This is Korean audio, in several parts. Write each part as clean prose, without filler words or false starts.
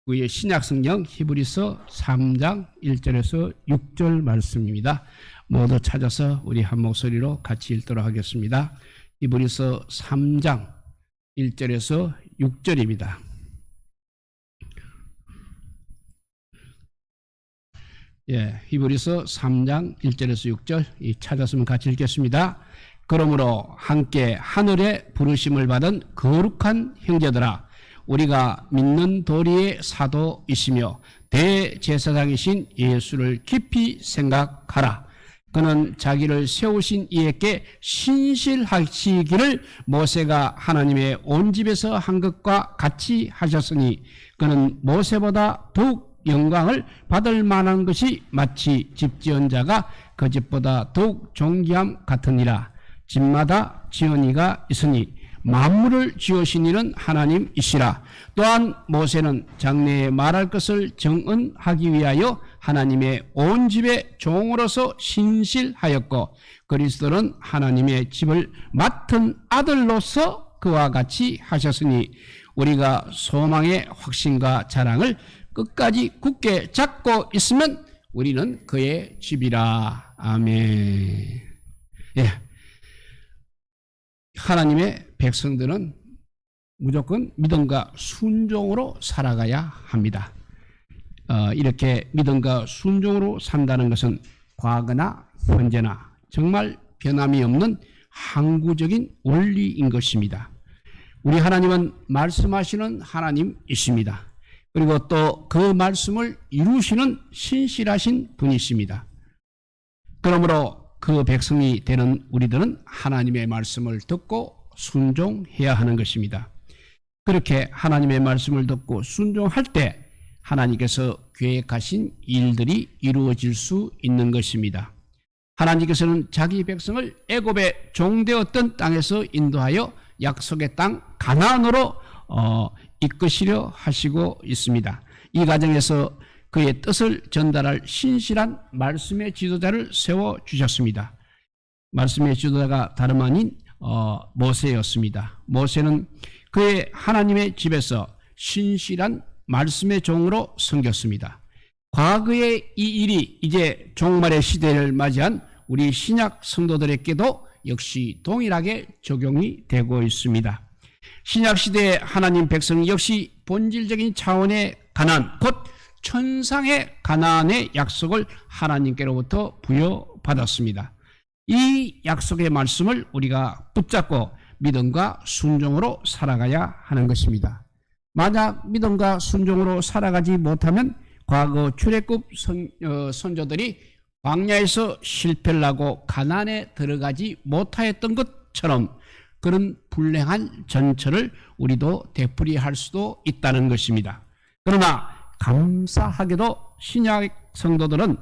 우리의 신약성경 히브리서 3장 1절에서 6절 말씀입니다. 모두 찾아서 우리 한 목소리로 같이 읽도록 하겠습니다. 히브리서 3장 1절에서 6절입니다. 히브리서 3장 1절에서 6절 찾았으면 같이 읽겠습니다. 그러므로 함께 하늘에 부르심을 받은 거룩한 형제들아, 우리가 믿는 도리의 사도이시며 대제사장이신 예수를 깊이 생각하라. 그는 자기를 세우신 이에게 신실하시기를 모세가 하나님의 온 집에서 한 것과 같이 하셨으니, 그는 모세보다 더욱 영광을 받을 만한 것이 마치 집 지은 자가 그 집보다 더욱 존귀함 같으니라. 집마다 지은 이가 있으니 만물을 지으신 이는 하나님이시라. 또한 모세는 장래에 말할 것을 정언하기 위하여 하나님의 온 집의 종으로서 신실하였고, 그리스도는 하나님의 집을 맡은 아들로서 그와 같이 하셨으니, 우리가 소망의 확신과 자랑을 끝까지 굳게 잡고 있으면 우리는 그의 집이라. 아멘. 하나님의 백성들은 무조건 믿음과 순종으로 살아가야 합니다. 이렇게 믿음과 순종으로 산다는 것은 과거나 현재나 정말 변함이 없는 항구적인 원리인 것입니다. 우리 하나님은 말씀하시는 하나님이십니다. 그리고 또 그 말씀을 이루시는 신실하신 분이십니다. 그러므로 그 백성이 되는 우리들은 하나님의 말씀을 듣고 순종해야 하는 것입니다. 그렇게 하나님의 말씀을 듣고 순종할 때 하나님께서 계획하신 일들이 이루어질 수 있는 것입니다. 하나님께서는 자기 백성을 애굽의 종되었던 땅에서 인도하여 약속의 땅 가나안으로 이끄시려 하시고 있습니다. 이 과정에서 그의 뜻을 전달할 신실한 말씀의 지도자를 세워주셨습니다. 말씀의 지도자가 다름 아닌 모세였습니다. 모세는 그의 하나님의 집에서 신실한 말씀의 종으로 섬겼습니다. 과거의 이 일이 이제 종말의 시대를 맞이한 우리 신약 성도들에게도 역시 동일하게 적용이 되고 있습니다. 신약 시대의 하나님 백성 역시 본질적인 차원의 가나안, 곧 천상의 가나안의 약속을 하나님께로부터 부여받았습니다. 이 약속의 말씀을 우리가 붙잡고 믿음과 순종으로 살아가야 하는 것입니다. 만약 믿음과 순종으로 살아가지 못하면 과거 출애굽 선조들이 광야에서 실패를 하고 가나안에 들어가지 못하였던 것처럼 그런 불행한 전철을 우리도 되풀이할 수도 있다는 것입니다. 그러나 감사하게도 신약 성도들은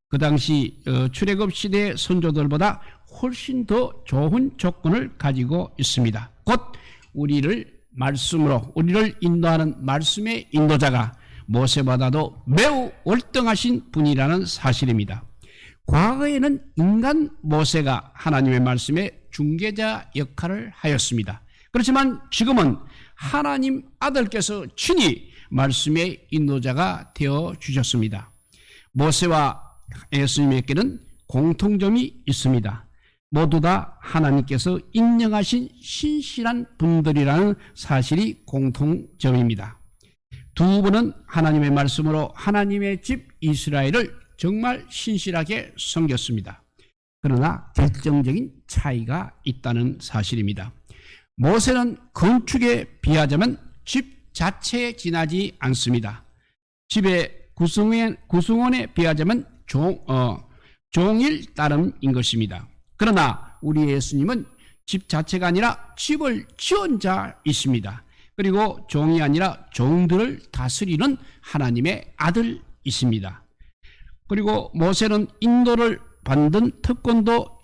그 당시 출애굽 시대의 선조들보다 훨씬 더 좋은 조건을 가지고 있습니다. 곧 우리를 말씀으로 우리를 인도하는 말씀의 인도자가 모세보다도 매우 월등하신 분이라는 사실입니다. 과거에는 인간 모세가 하나님의 말씀의 중개자 역할을 하였습니다. 그렇지만 지금은 하나님 아들께서 친히 말씀의 인도자가 되어 주셨습니다. 모세와 예수님에게는 공통점이 있습니다. 모두 다 하나님께서 인정하신 신실한 분들이라는 사실이 공통점입니다. 두 분은 하나님의 말씀으로 하나님의 집 이스라엘을 정말 신실하게 섬겼습니다. 그러나 결정적인 차이가 있다는 사실입니다. 모세는 건축에 비하자면 집 자체에 지나지 않습니다. 집의 구성원에 비하자면 종일 따름인 것입니다. 그러나 우리 예수님은 집 자체가 아니라 집을 지은 자이십니다. 그리고 종이 아니라 종들을 다스리는 하나님의 아들이십니다. 그리고 모세는 인도를 받는 특권도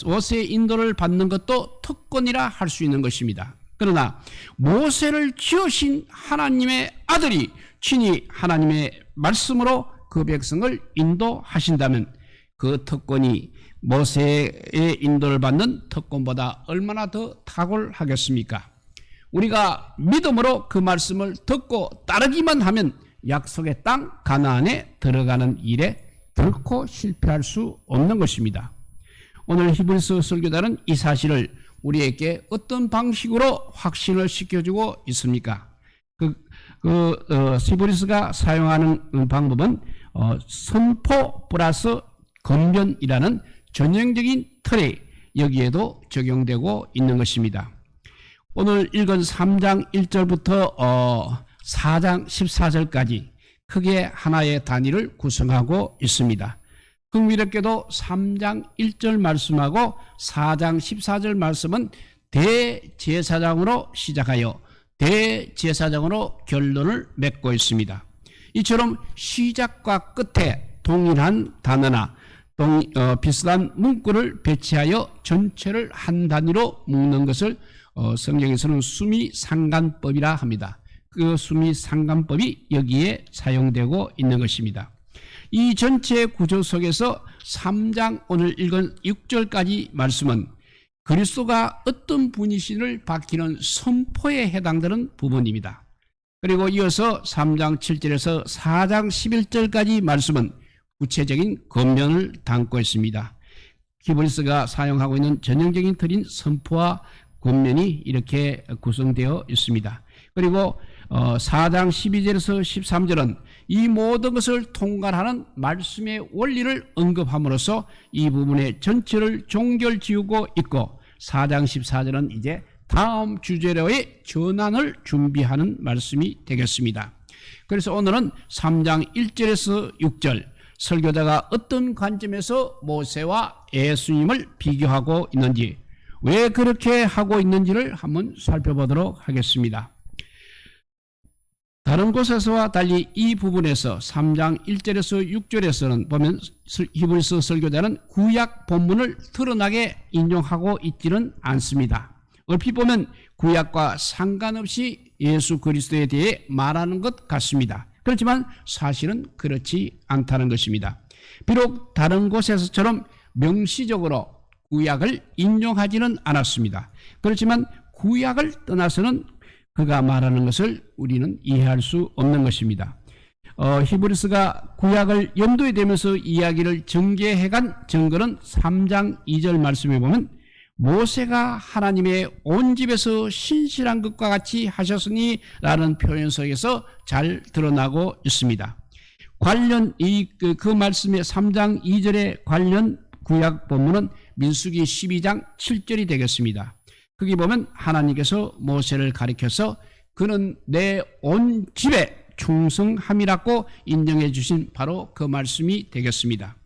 모세의 인도를 받는 것도 특권이라 할 수 있는 것입니다. 그러나 모세를 지으신 하나님의 아들이 친히 하나님의 말씀으로 그 백성을 인도하신다면 그 특권이 모세의 인도를 받는 특권보다 얼마나 더 탁월하겠습니까? 우리가 믿음으로 그 말씀을 듣고 따르기만 하면 약속의 땅 가나안에 들어가는 일에 결코 실패할 수 없는 것입니다. 오늘 히브리서 설교단은 이 사실을 우리에게 어떤 방식으로 확신을 시켜주고 있습니까? 히브리서가 사용하는 방법은 선포 플러스 권면이라는 전형적인 틀이 여기에도 적용되고 있는 것입니다. 오늘 읽은 3장 1절부터 4장 14절까지 크게 하나의 단위를 구성하고 있습니다. 흥미롭게도 3장 1절 말씀하고 4장 14절 말씀은 대제사장으로 시작하여 대제사장으로 결론을 맺고 있습니다. 이처럼 시작과 끝에 동일한 단어나 비슷한 문구를 배치하여 전체를 한 단위로 묶는 것을 성경에서는 수미상관법이라 합니다. 그 수미상관법이 여기에 사용되고 있는 것입니다. 이 전체 구조 속에서 3장 오늘 읽은 6절까지 말씀은 그리스도가 어떤 분이신을 밝히는 선포에 해당되는 부분입니다. 그리고 이어서 3장 7절에서 4장 11절까지 말씀은 구체적인 권면을 담고 있습니다. 히브리서가 사용하고 있는 전형적인 틀인 선포와 권면이 이렇게 구성되어 있습니다. 그리고 4장 12절에서 13절은 이 모든 것을 통괄하는 말씀의 원리를 언급함으로써 이 부분의 전체를 종결지우고 있고 4장 14절은 이제 다음 주제로의 전환을 준비하는 말씀이 되겠습니다. 그래서 오늘은 3장 1절에서 6절 설교자가 어떤 관점에서 모세와 예수님을 비교하고 있는지 왜 그렇게 하고 있는지를 한번 살펴보도록 하겠습니다. 다른 곳에서와 달리 이 부분에서 3장 1절에서 6절에서는 보면 히브리서 설교자는 구약 본문을 드러나게 인용하고 있지는 않습니다. 얼핏 보면 구약과 상관없이 예수 그리스도에 대해 말하는 것 같습니다. 그렇지만 사실은 그렇지 않다는 것입니다. 비록 다른 곳에서처럼 명시적으로 구약을 인용하지는 않았습니다. 그렇지만 구약을 떠나서는 그가 말하는 것을 우리는 이해할 수 없는 것입니다. 히브리서가 구약을 염두에 대면서 이야기를 전개해간 증거는 3장 2절 말씀에 보면 모세가 하나님의 온 집에서 신실한 것과 같이 하셨으니 라는 표현 속에서 잘 드러나고 있습니다. 관련 그 말씀의 3장 2절의 관련 구약 본문은 민수기 12장 7절이 되겠습니다. 거기 보면 하나님께서 모세를 가리켜서 그는 내 온 집에 충성함이라고 인정해 주신 바로 그 말씀이 되겠습니다.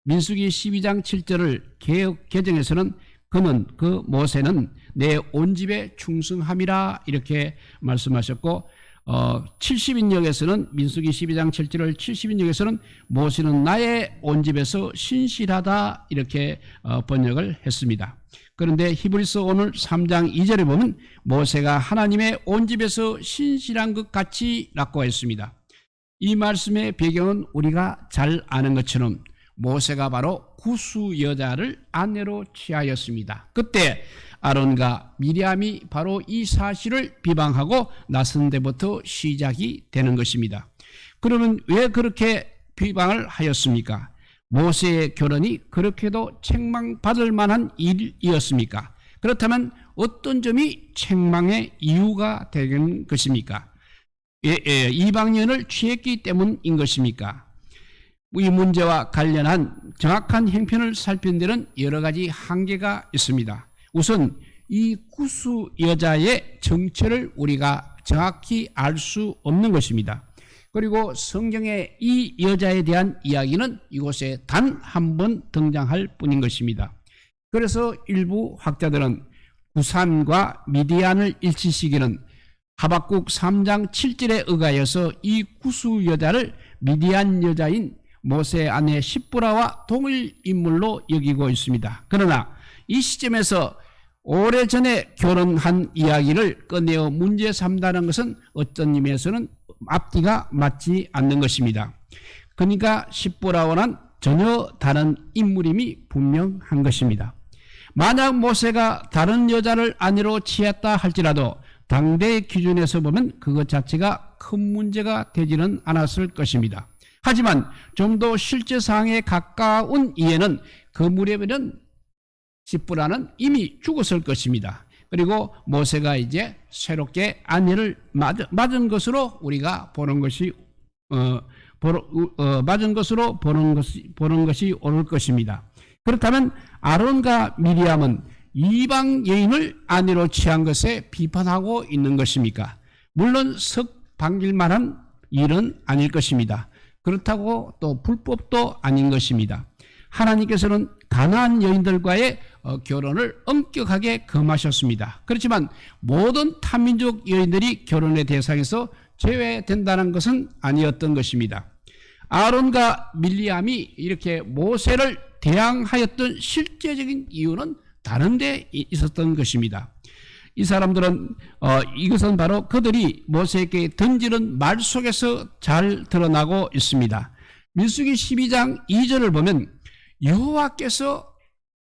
민수기 12장 7절을 개역 개정에서는 그는 그 모세는 내 온 집에 충성함이라 이렇게 말씀하셨고 70인역에서는 민수기 12장 7절을 70인역에서는 모세는 나의 온 집에서 신실하다 이렇게 번역을 했습니다. 그런데 히브리서 오늘 3장 2절에 보면 모세가 하나님의 온 집에서 신실한 것 같이 라고 했습니다. 이 말씀의 배경은 우리가 잘 아는 것처럼 모세가 바로 구수 여자를 아내로 취하였습니다. 그때 아론과 미리암이 바로 이 사실을 비방하고 나선 데부터 시작이 되는 것입니다. 그러면 왜 그렇게 비방을 하였습니까? 모세의 결혼이 그렇게도 책망받을 만한 일이었습니까? 그렇다면 어떤 점이 책망의 이유가 되는 것입니까? 이방인을 취했기 때문인 것입니까? 이 문제와 관련한 정확한 형편을 살피는 데는 여러 가지 한계가 있습니다. 우선 이 구수 여자의 정체를 우리가 정확히 알 수 없는 것입니다. 그리고 성경의 이 여자에 대한 이야기는 이곳에 단 한 번 등장할 뿐인 것입니다. 그래서 일부 학자들은 구산과 미디안을 일치시키는 하박국 3장 7절에 의하여서 이 구수 여자를 미디안 여자인 모세 아내 십보라와 동일 인물로 여기고 있습니다. 그러나 이 시점에서 오래전에 결혼한 이야기를 꺼내어 문제 삼다는 것은 어떤 의미에서는 앞뒤가 맞지 않는 것입니다. 그러니까 십보라와는 전혀 다른 인물임이 분명한 것입니다. 만약 모세가 다른 여자를 아내로 취했다 할지라도 당대의 기준에서 보면 그것 자체가 큰 문제가 되지는 않았을 것입니다. 하지만 좀 더 실제 상황에 가까운 이에는 그 무렵에는 십부라는 이미 죽었을 것입니다. 그리고 모세가 이제 새롭게 안위를 맞은 것으로 우리가 보는 것이 맞은 것으로 보는 것이 옳을 것입니다. 그렇다면 아론과 미리암은 이방 여인을 아내로 취한 것에 비판하고 있는 것입니까? 물론 석방길만한 일은 아닐 것입니다. 그렇다고 또 불법도 아닌 것입니다. 하나님께서는 가나안 여인들과의 결혼을 엄격하게 금하셨습니다. 그렇지만 모든 타민족 여인들이 결혼의 대상에서 제외된다는 것은 아니었던 것입니다. 아론과 밀리암이 이렇게 모세를 대항하였던 실제적인 이유는 다른 데 있었던 것입니다. 이 사람들은 이것은 바로 그들이 모세에게 던지는 말 속에서 잘 드러나고 있습니다. 민수기 12장 2절을 보면 여호와께서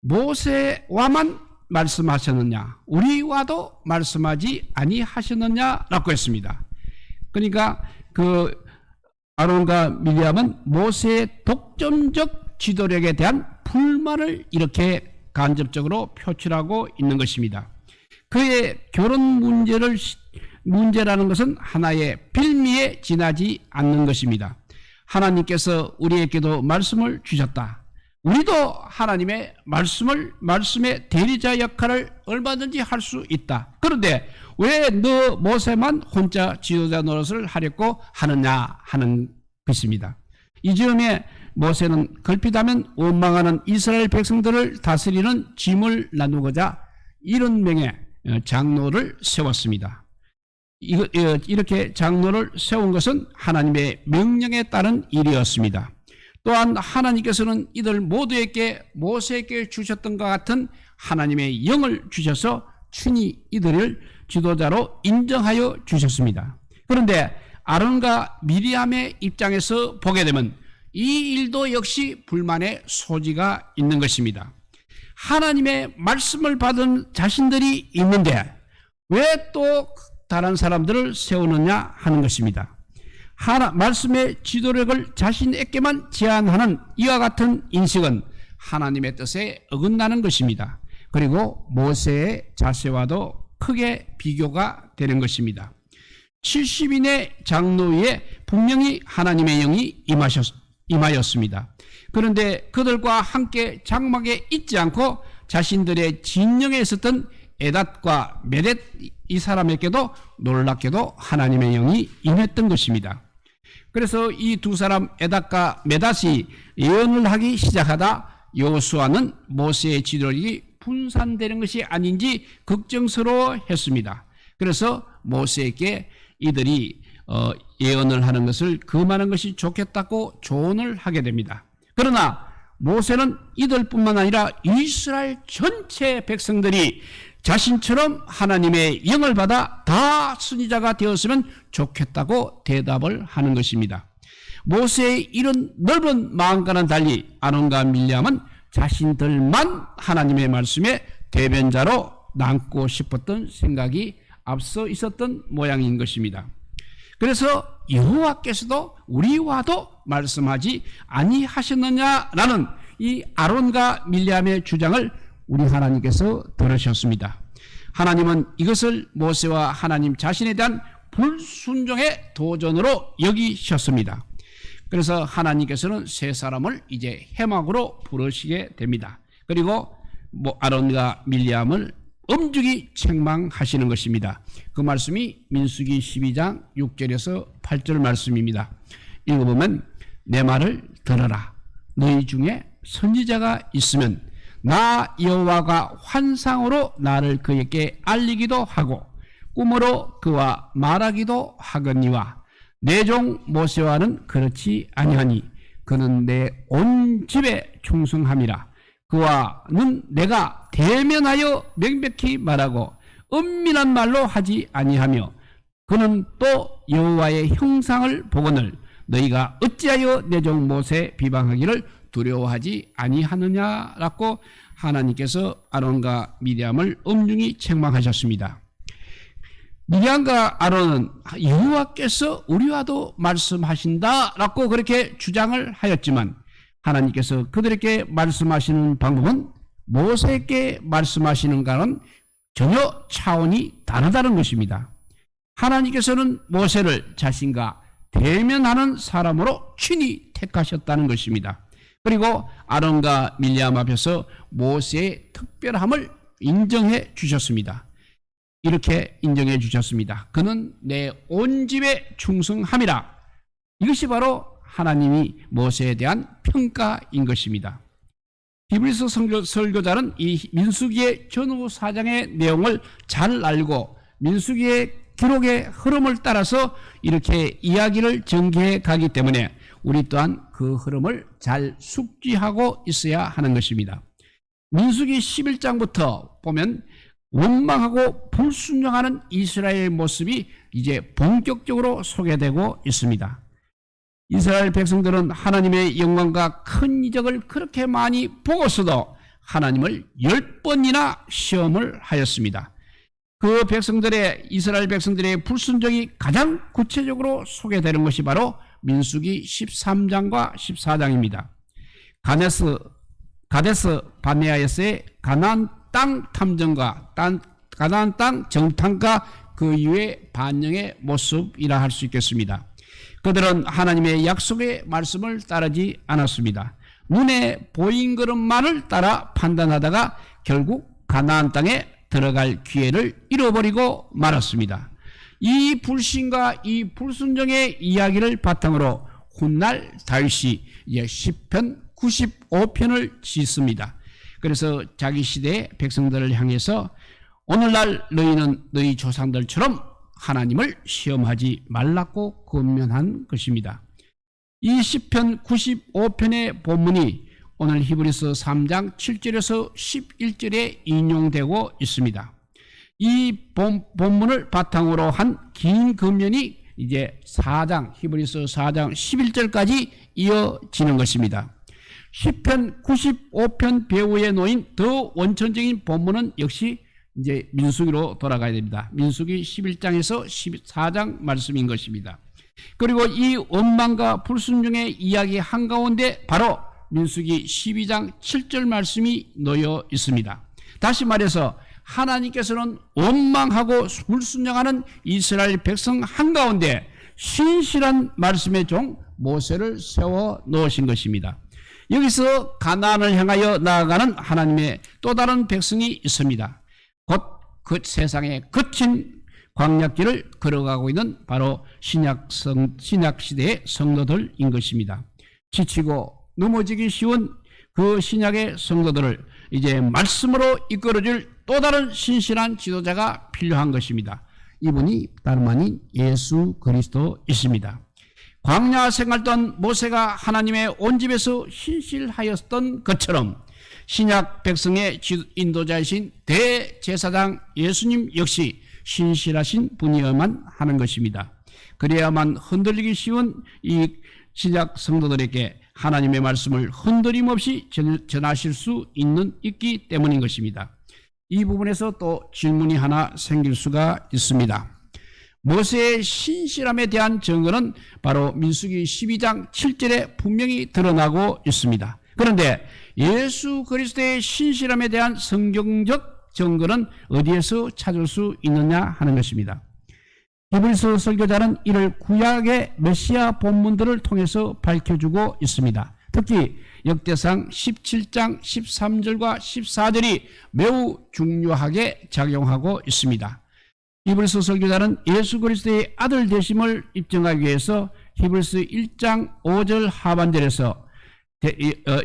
모세와만 말씀하셨느냐 우리와도 말씀하지 아니하셨느냐라고 했습니다. 그러니까 그 아론과 미리암은 모세의 독점적 지도력에 대한 불만을 이렇게 간접적으로 표출하고 있는 것입니다. 그의 결혼 문제라는 것은 하나의 빌미에 지나지 않는 것입니다. 하나님께서 우리에게도 말씀을 주셨다. 우리도 하나님의 말씀의 대리자 역할을 얼마든지 할 수 있다. 그런데 왜 너 모세만 혼자 지도자 노릇을 하려고 하느냐 하는 것입니다. 이 즈음에 모세는 걸핏하면 원망하는 이스라엘 백성들을 다스리는 짐을 나누고자 70명의 장로를 세웠습니다. 이렇게 장로를 세운 것은 하나님의 명령에 따른 일이었습니다. 또한 하나님께서는 이들 모두에게 모세에게 주셨던 것 같은 하나님의 영을 주셔서 친히 이들을 지도자로 인정하여 주셨습니다. 그런데 아론과 미리암의 입장에서 보게 되면 이 일도 역시 불만의 소지가 있는 것입니다. 하나님의 말씀을 받은 자신들이 있는데 왜 또 다른 사람들을 세우느냐 하는 것입니다. 말씀의 지도력을 자신에게만 제한하는 이와 같은 인식은 하나님의 뜻에 어긋나는 것입니다. 그리고 모세의 자세와도 크게 비교가 되는 것입니다. 70인의 장로위에 분명히 하나님의 영이 임하였습니다. 그런데 그들과 함께 장막에 있지 않고 자신들의 진영에 있었던 에닷과 메렛 이 사람에게도 놀랍게도 하나님의 영이 임했던 것입니다. 그래서 이 두 사람 에닷과 메닷이 예언을 하기 시작하다 여호수아는 모세의 지도력이 분산되는 것이 아닌지 걱정스러워했습니다. 그래서 모세에게 이들이 예언을 하는 것을 금하는 것이 좋겠다고 조언을 하게 됩니다. 그러나 모세는 이들뿐만 아니라 이스라엘 전체 백성들이 자신처럼 하나님의 영을 받아 다 선지자가 되었으면 좋겠다고 대답을 하는 것입니다. 모세의 이런 넓은 마음과는 달리 아론과 밀리암은 자신들만 하나님의 말씀의 대변자로 남고 싶었던 생각이 앞서 있었던 모양인 것입니다. 그래서 여호와께서도 우리와도 말씀하지 아니하셨느냐라는 이 아론과 밀리암의 주장을 우리 하나님께서 들으셨습니다. 하나님은 이것을 모세와 하나님 자신에 대한 불순종의 도전으로 여기셨습니다. 그래서 하나님께서는 세 사람을 이제 해막으로 부르시게 됩니다. 그리고 아론과 밀리암을 엄중히 책망하시는 것입니다. 그 말씀이 민수기 12장 6절에서 8절 말씀입니다. 읽어보면 내 말을 들어라. 너희 중에 선지자가 있으면 나 여호와가 환상으로 나를 그에게 알리기도 하고 꿈으로 그와 말하기도 하거니와 내 종 모세와는 그렇지 아니하니 그는 내 온 집에 충성함이라. 그와는 내가 대면하여 명백히 말하고 은밀한 말로 하지 아니하며 그는 또 여호와의 형상을 보거늘 너희가 어찌하여 내 종 모세 비방하기를 두려워하지 아니하느냐라고 하나님께서 아론과 미리암을 엄중히 책망하셨습니다. 미리암과 아론은 여호와께서 우리와도 말씀하신다라고 그렇게 주장을 하였지만 하나님께서 그들에게 말씀하시는 방법은 모세에게 말씀하시는가는 전혀 차원이 다르다는 것입니다. 하나님께서는 모세를 자신과 대면하는 사람으로 친히 택하셨다는 것입니다. 그리고 아론과 밀리암 앞에서 모세의 특별함을 인정해 주셨습니다. 이렇게 인정해 주셨습니다. 그는 내 온 집에 충성함이라. 이것이 바로 하나님이 모세에 대한 평가인 것입니다. 히브리서 설교자는 이 민수기의 전후 사장의 내용을 잘 알고 민수기의 기록의 흐름을 따라서 이렇게 이야기를 전개해 가기 때문에 우리 또한 그 흐름을 잘 숙지하고 있어야 하는 것입니다. 민수기 11장부터 보면 원망하고 불순종하는 이스라엘의 모습이 이제 본격적으로 소개되고 있습니다. 이스라엘 백성들은 하나님의 영광과 큰 이적을 그렇게 많이 보고서도 하나님을 10번이나 시험을 하였습니다. 그 이스라엘 백성들의 불순종이 가장 구체적으로 소개되는 것이 바로 민수기 13장과 14장입니다. 가데스 바네아에서의 가나안 땅 탐정과 가나안 땅 정탐과 그 이후의 반영의 모습이라 할 수 있겠습니다. 그들은 하나님의 약속의 말씀을 따르지 않았습니다. 눈에 보인 것만을 따라 판단하다가 결국 가나안 땅에 들어갈 기회를 잃어버리고 말았습니다. 이 불신과 이 불순종의 이야기를 바탕으로 훗날 다윗이 시편 95편을 짓습니다. 그래서 자기 시대의 백성들을 향해서 오늘날 너희는 너희 조상들처럼 하나님을 시험하지 말라고 권면한 것입니다. 이 시편 95편의 본문이 오늘 히브리서 3장 7절에서 11절에 인용되고 있습니다. 이 본문을 바탕으로 한 긴 권면이 이제 히브리서 4장 11절까지 이어지는 것입니다. 시편 95편 배후에 놓인 더 원천적인 본문은 역시 이제 민수기로 돌아가야 됩니다. 민수기 11장에서 14장 말씀인 것입니다. 그리고 이 원망과 불순종의 이야기 한가운데 바로 민수기 12장 7절 말씀이 놓여 있습니다. 다시 말해서 하나님께서는 원망하고 불순종하는 이스라엘 백성 한가운데 신실한 말씀의 종 모세를 세워 놓으신 것입니다. 여기서 가나안을 향하여 나아가는 하나님의 또 다른 백성이 있습니다. 곧 그 세상의 거친 광약길을 걸어가고 있는 바로 신약 시대의 성도들인 것입니다. 지치고 넘어지기 쉬운 그 신약의 성도들을 이제 말씀으로 이끌어줄 또 다른 신실한 지도자가 필요한 것입니다. 이분이 다름 아닌 예수 그리스도이십니다. 광야 생활던 모세가 하나님의 온 집에서 신실하였던 것처럼 신약 백성의 인도자이신 대제사장 예수님 역시 신실하신 분이어야만 하는 것입니다. 그래야만 흔들리기 쉬운 이 신약 성도들에게 하나님의 말씀을 흔들림 없이 전하실 수 있기 때문인 것입니다. 이 부분에서 또 질문이 하나 생길 수가 있습니다. 모세의 신실함에 대한 증거는 바로 민수기 12장 7절에 분명히 드러나고 있습니다. 그런데 예수 그리스도의 신실함에 대한 성경적 증거는 어디에서 찾을 수 있느냐 하는 것입니다. 히브리서 설교자는 이를 구약의 메시아 본문들을 통해서 밝혀주고 있습니다. 특히 역대상 17장 13절과 14절이 매우 중요하게 작용하고 있습니다. 히브리서 설교자는 예수 그리스도의 아들 되심을 입증하기 위해서 히브리서 1장 5절 하반절에서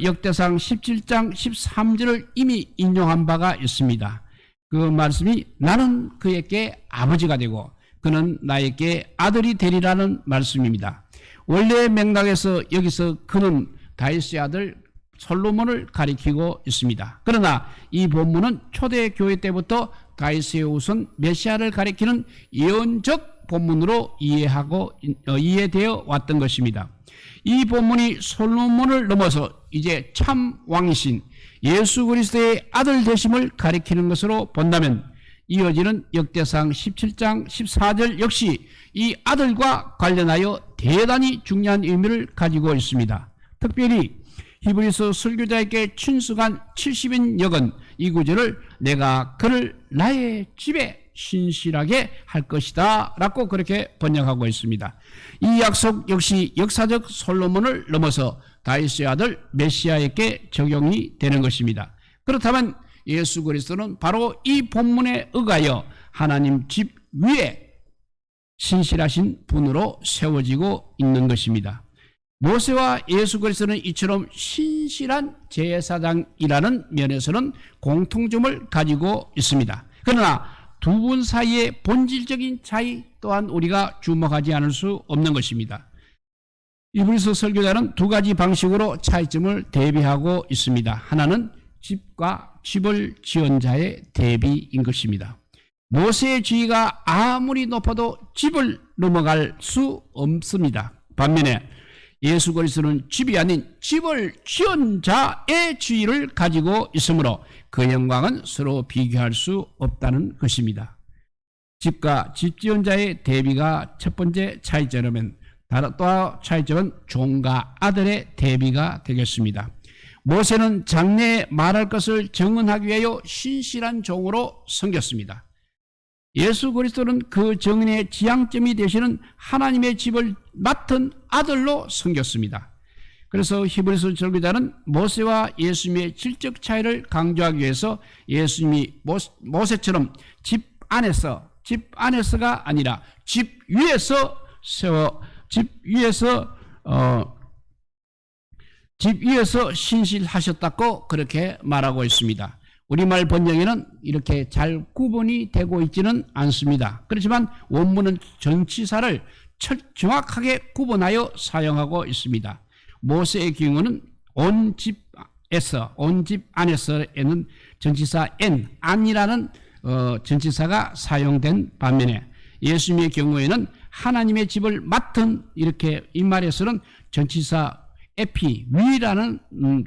역대상 17장 13절을 이미 인용한 바가 있습니다. 그 말씀이 나는 그에게 아버지가 되고 그는 나에게 아들이 되리라는 말씀입니다. 원래의 맥락에서 여기서 그는 다윗의 아들 솔로몬을 가리키고 있습니다. 그러나 이 본문은 초대교회 때부터 다윗의 후손 메시아를 가리키는 예언적 본문으로 이해되어 왔던 것입니다. 이 본문이 솔로몬을 넘어서 이제 참 왕이신 예수 그리스도의 아들 되심을 가리키는 것으로 본다면 이어지는 역대상 17장 14절 역시 이 아들과 관련하여 대단히 중요한 의미를 가지고 있습니다. 특별히 히브리서 설교자에게 친숙한 70인 역은 이 구절을 내가 그를 나의 집에 신실하게 할 것이다 라고 그렇게 번역하고 있습니다. 이 약속 역시 역사적 솔로몬을 넘어서 다윗의 아들 메시아에게 적용이 되는 것입니다. 그렇다면 예수 그리스도는 바로 이 본문에 의하여 하나님 집 위에 신실하신 분으로 세워지고 있는 것입니다. 모세와 예수 그리스도는 이처럼 신실한 제사장이라는 면에서는 공통점을 가지고 있습니다. 그러나 두 분 사이의 본질적인 차이 또한 우리가 주목하지 않을 수 없는 것입니다. 히브리서 설교자는 두 가지 방식으로 차이점을 대비하고 있습니다. 하나는 집과 집을 지은 자의 대비인 것입니다. 모세의 지위가 아무리 높아도 집을 넘어갈 수 없습니다. 반면에 예수 그리스도는 집이 아닌 집을 지은 자의 지위를 가지고 있으므로 그 영광은 서로 비교할 수 없다는 것입니다. 집과 집 지은 자의 대비가 첫 번째 차이점이면 또 차이점은 종과 아들의 대비가 되겠습니다. 모세는 장래에 말할 것을 정언하기 위하여 신실한 종으로 섬겼습니다. 예수 그리스도는 그 정언의 지향점이 되시는 하나님의 집을 맡은 아들로 섬겼습니다. 그래서 히브리서 설교자는 모세와 예수님의 질적 차이를 강조하기 위해서 예수님이 모세처럼 집 안에서가 아니라 집 위에서 신실하셨다고 그렇게 말하고 있습니다. 우리말 번역에는 이렇게 잘 구분이 되고 있지는 않습니다. 그렇지만 원문은 전치사를 정확하게 구분하여 사용하고 있습니다. 모세의 경우는 온 집 안에서에는 전치사 안이라는 전치사가 사용된 반면에 예수님의 경우에는 하나님의 집을 맡은 이렇게 이 말에서는 전치사 위라는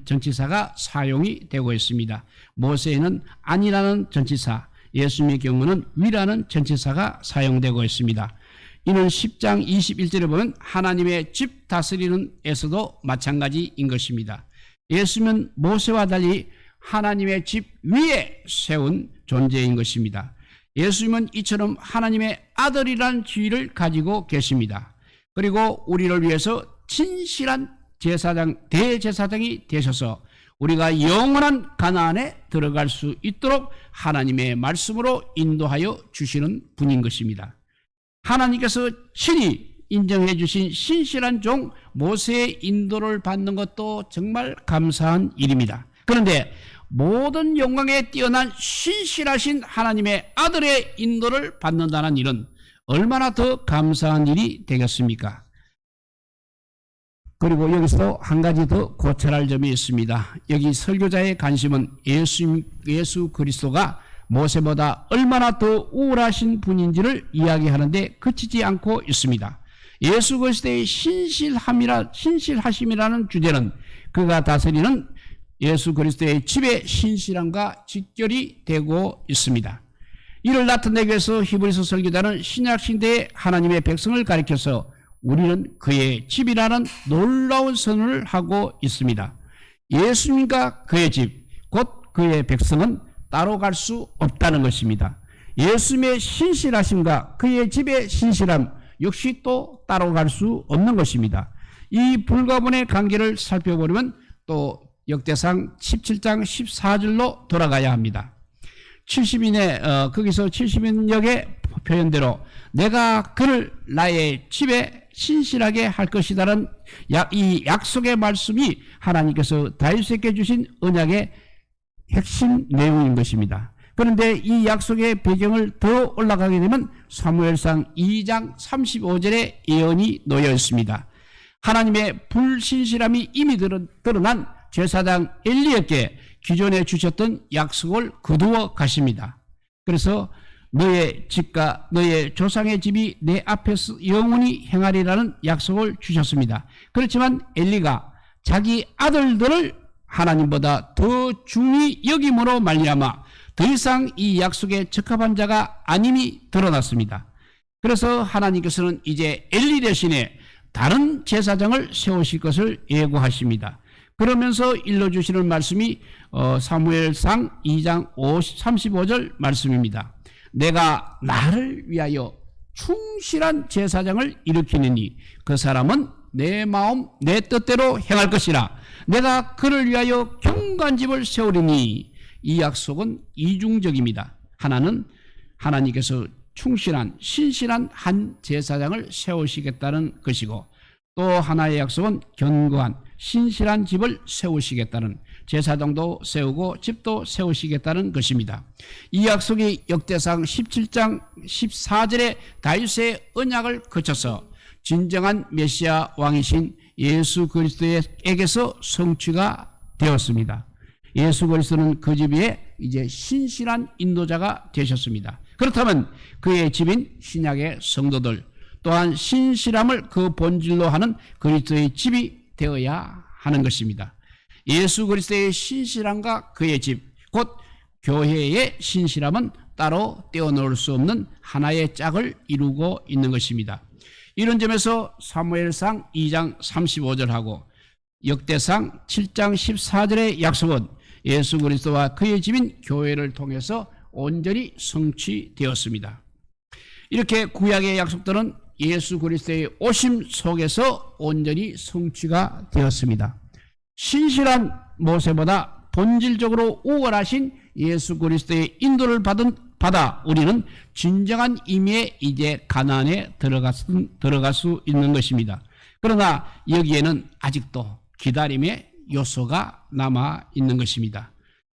전치사가 사용이 되고 있습니다. 모세에는 안이라는 전치사, 예수님의 경우는 위라는 전치사가 사용되고 있습니다. 이는 10장 21절에 보면 하나님의 집 다스리는 에서도 마찬가지인 것입니다. 예수님은 모세와 달리 하나님의 집 위에 세운 존재인 것입니다. 예수님은 이처럼 하나님의 아들이라는 지위를 가지고 계십니다. 그리고 우리를 위해서 진실한 대제사장이 되셔서 우리가 영원한 가나안에 들어갈 수 있도록 하나님의 말씀으로 인도하여 주시는 분인 것입니다. 하나님께서 친히 인정해 주신 신실한 종 모세의 인도를 받는 것도 정말 감사한 일입니다. 그런데 모든 영광에 뛰어난 신실하신 하나님의 아들의 인도를 받는다는 일은 얼마나 더 감사한 일이 되겠습니까? 그리고 여기서 한 가지 더 고찰할 점이 있습니다. 여기 설교자의 관심은 예수 그리스도가 모세보다 얼마나 더 우월하신 분인지를 이야기하는데 그치지 않고 있습니다. 예수 그리스도의 신실하심이라는 주제는 그가 다스리는 예수 그리스도의 집의 신실함과 직결이 되고 있습니다. 이를 나타내기 위해서 히브리서 설교자는 신약시대의 하나님의 백성을 가리켜서 우리는 그의 집이라는 놀라운 선언을 하고 있습니다. 예수님과 그의 집, 곧 그의 백성은 따로 갈 수 없다는 것입니다. 예수님의 신실하심과 그의 집의 신실함 역시 또 따로 갈 수 없는 것입니다. 이 불가분의 관계를 살펴보려면 또 역대상 17장 14절로 돌아가야 합니다. 70인의 거기서 70인역의 표현대로 내가 그를 나의 집에 신실하게 할 것이다라는 이 약속의 말씀이 하나님께서 다윗에게 주신 언약의 핵심 내용인 것입니다. 그런데 이 약속의 배경을 더 올라가게 되면 사무엘상 2장 35절에 예언이 놓여 있습니다. 하나님의 불신실함이 이미 드러난 제사장 엘리에게 기존에 주셨던 약속을 거두어 가십니다. 그래서 너의 집과 너의 조상의 집이 내 앞에서 영원히 행하리라는 약속을 주셨습니다. 그렇지만 엘리가 자기 아들들을 하나님보다 더 중히 여김으로 말미암아 더 이상 이 약속에 적합한 자가 아님이 드러났습니다. 그래서 하나님께서는 이제 엘리 대신에 다른 제사장을 세우실 것을 예고하십니다. 그러면서 일러주시는 말씀이 사무엘상 2장 35절 말씀입니다. 내가 나를 위하여 충실한 제사장을 일으키느니 그 사람은 내 마음 내 뜻대로 행할 것이라. 내가 그를 위하여 경관집을 세우리니. 이 약속은 이중적입니다. 하나는 하나님께서 충실한 신실한 한 제사장을 세우시겠다는 것이고, 또 하나의 약속은 견고한 신실한 집을 세우시겠다는, 제사장도 세우고 집도 세우시겠다는 것입니다. 이 약속이 역대상 17장 14절에 다윗의 언약을 거쳐서 진정한 메시아 왕이신 예수 그리스도에게서 성취가 되었습니다. 예수 그리스도는 그 집 위에 이제 신실한 인도자가 되셨습니다. 그렇다면 그의 집인 신약의 성도들 또한 신실함을 그 본질로 하는 그리스도의 집이 되어야 하는 것입니다. 예수 그리스도의 신실함과 그의 집, 곧 교회의 신실함은 따로 떼어놓을 수 없는 하나의 짝을 이루고 있는 것입니다. 이런 점에서 사무엘상 2장 35절하고 역대상 7장 14절의 약속은 예수 그리스도와 그의 집인 교회를 통해서 온전히 성취되었습니다. 이렇게 구약의 약속들은 예수 그리스도의 오심 속에서 온전히 성취가 되었습니다. 신실한 모세보다 본질적으로 우월하신 예수 그리스도의 인도를 받아 우리는 진정한 의미의 이제 가나안에 들어갈 수 있는 것입니다. 그러나 여기에는 아직도 기다림의 요소가 남아 있는 것입니다.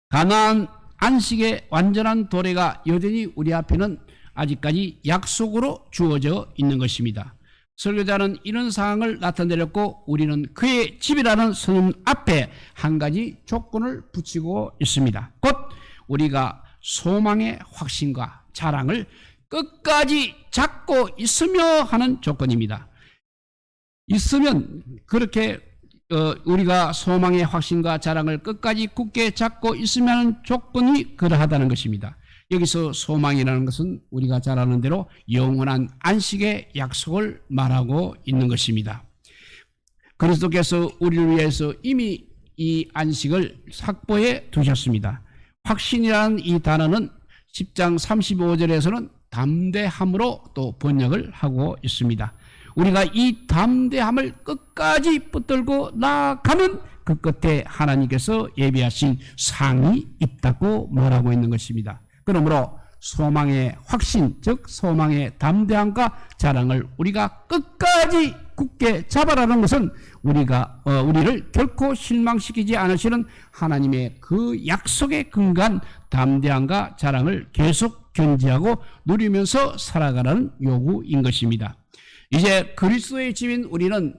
가나안 안식의 완전한 도래가 여전히 우리 앞에는 아직까지 약속으로 주어져 있는 것입니다. 설교자는 이런 상황을 나타내렸고 우리는 그의 집이라는 선언 앞에 한 가지 조건을 붙이고 있습니다. 곧 우리가 소망의 확신과 자랑을 끝까지 잡고 있으며 하는 조건입니다. 있으면 그렇게 우리가 소망의 확신과 자랑을 끝까지 굳게 잡고 있으면 하는 조건이 그러하다는 것입니다. 여기서 소망이라는 것은 우리가 잘 아는 대로 영원한 안식의 약속을 말하고 있는 것입니다. 그리스도께서 우리를 위해서 이미 이 안식을 확보해 두셨습니다. 확신이라는 이 단어는 10장 35절에서는 담대함으로 또 번역을 하고 있습니다. 우리가 이 담대함을 끝까지 붙들고 나아가면 그 끝에 하나님께서 예비하신 상이 있다고 말하고 있는 것입니다. 그러므로 소망의 확신, 즉 소망의 담대함과 자랑을 우리가 끝까지 굳게 잡아라는 것은 우리를 결코 실망시키지 않으시는 하나님의 그 약속에 근거한 담대함과 자랑을 계속 견지하고 누리면서 살아가라는 요구인 것입니다. 이제 그리스도의 집인 우리는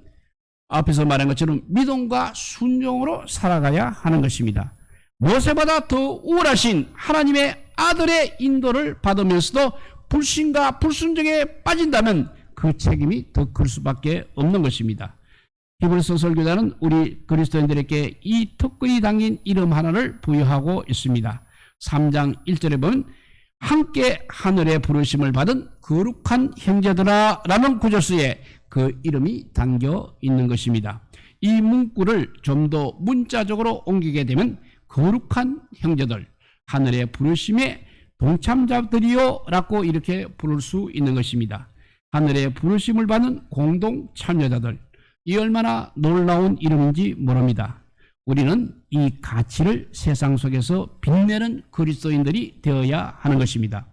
앞에서 말한 것처럼 믿음과 순종으로 살아가야 하는 것입니다. 모세보다 더 우월하신 하나님의 아들의 인도를 받으면서도 불신과 불순종에 빠진다면 그 책임이 더 클 수밖에 없는 것입니다. 히브리서 설교자는 우리 그리스도인들에게 이 특권이 담긴 이름 하나를 부여하고 있습니다. 3장 1절에 보면 함께 하늘의 부르심을 받은 거룩한 형제들아 라는 구절수에 그 이름이 담겨 있는 것입니다. 이 문구를 좀 더 문자적으로 옮기게 되면 거룩한 형제들, 하늘의 부르심의 동참자들이요 라고 이렇게 부를 수 있는 것입니다. 하늘의 부르심을 받는 공동 참여자들, 이 얼마나 놀라운 이름인지 모릅니다. 우리는 이 가치를 세상 속에서 빛내는 그리스도인들이 되어야 하는 것입니다.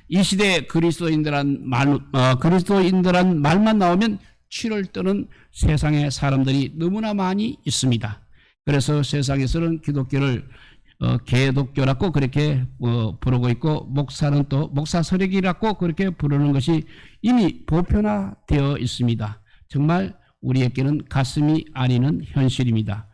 이 시대에 그리스도인들한 말만 나오면 치를 뜨는 세상의 사람들이 너무나 많이 있습니다. 그래서 세상에서는 기독교를 개독교라고 그렇게 부르고 있고, 목사는 또 목사설익이라고 그렇게 부르는 것이 이미 보편화되어 있습니다. 정말 우리에게는 가슴이 아리는 현실입니다.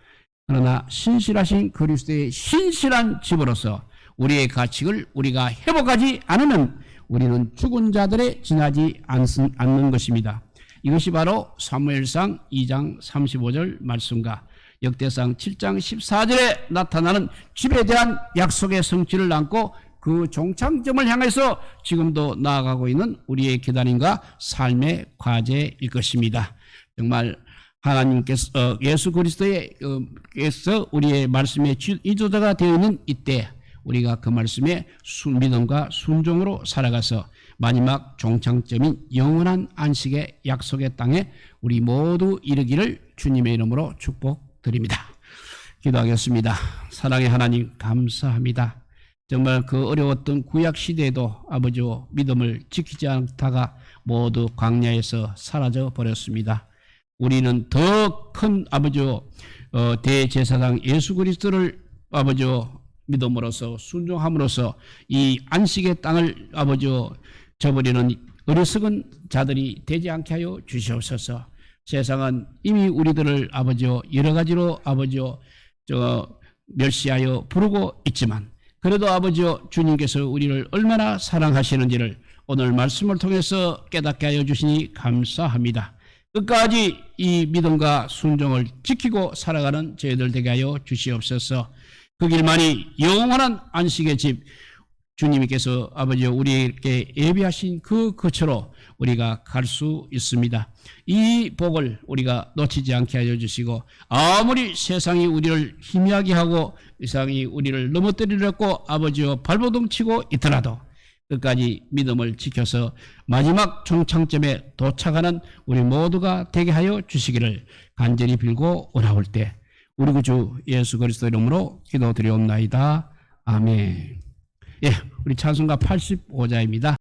그러나 신실하신 그리스도의 신실한 집으로서 우리의 가치를 우리가 회복하지 않으면 우리는 죽은 자들에 지나지 않는 것입니다. 이것이 바로 사무엘상 2장 35절 말씀과 역대상 7장 14절에 나타나는 집에 대한 약속의 성취를 안고 그 종착점을 향해서 지금도 나아가고 있는 우리의 기다림과 삶의 과제일 것입니다. 정말 하나님께서 예수 그리스도께서 우리의 말씀의 인도자가 되어 있는 이때 우리가 그 말씀에 믿음과 순종으로 살아가서 마지막 종착점인 영원한 안식의 약속의 땅에 우리 모두 이르기를 주님의 이름으로 축복드립니다. 기도하겠습니다. 사랑의 하나님 감사합니다. 정말 그 어려웠던 구약 시대에도 아버지와 믿음을 지키지 않다가 모두 광야에서 사라져 버렸습니다. 우리는 더 큰 아버지와 대제사장 예수 그리스도를 아버지와 믿음으로써 순종함으로써 이 안식의 땅을 아버지와 저버리는 어리석은 자들이 되지 않게 하여 주시옵소서. 세상은 이미 우리들을 아버지와 여러 가지로 아버지와 멸시하여 부르고 있지만 그래도 아버지여 주님께서 우리를 얼마나 사랑하시는지를 오늘 말씀을 통해서 깨닫게 하여 주시니 감사합니다. 끝까지 이 믿음과 순종을 지키고 살아가는 저희들 되게 하여 주시옵소서. 그 길만이 영원한 안식의 집 주님께서 아버지여 우리에게 예비하신 그 거처로 우리가 갈 수 있습니다. 이 복을 우리가 놓치지 않게 하여 주시고 아무리 세상이 우리를 희미하게 하고 세상이 우리를 넘어뜨리려고 아버지여 발버둥 치고 있더라도 끝까지 믿음을 지켜서 마지막 종착점에 도착하는 우리 모두가 되게 하여 주시기를 간절히 빌고 오라올 때 우리 구주 예수 그리스도 이름으로 기도드리옵나이다. 아멘. 예, 우리 찬송가 85자입니다.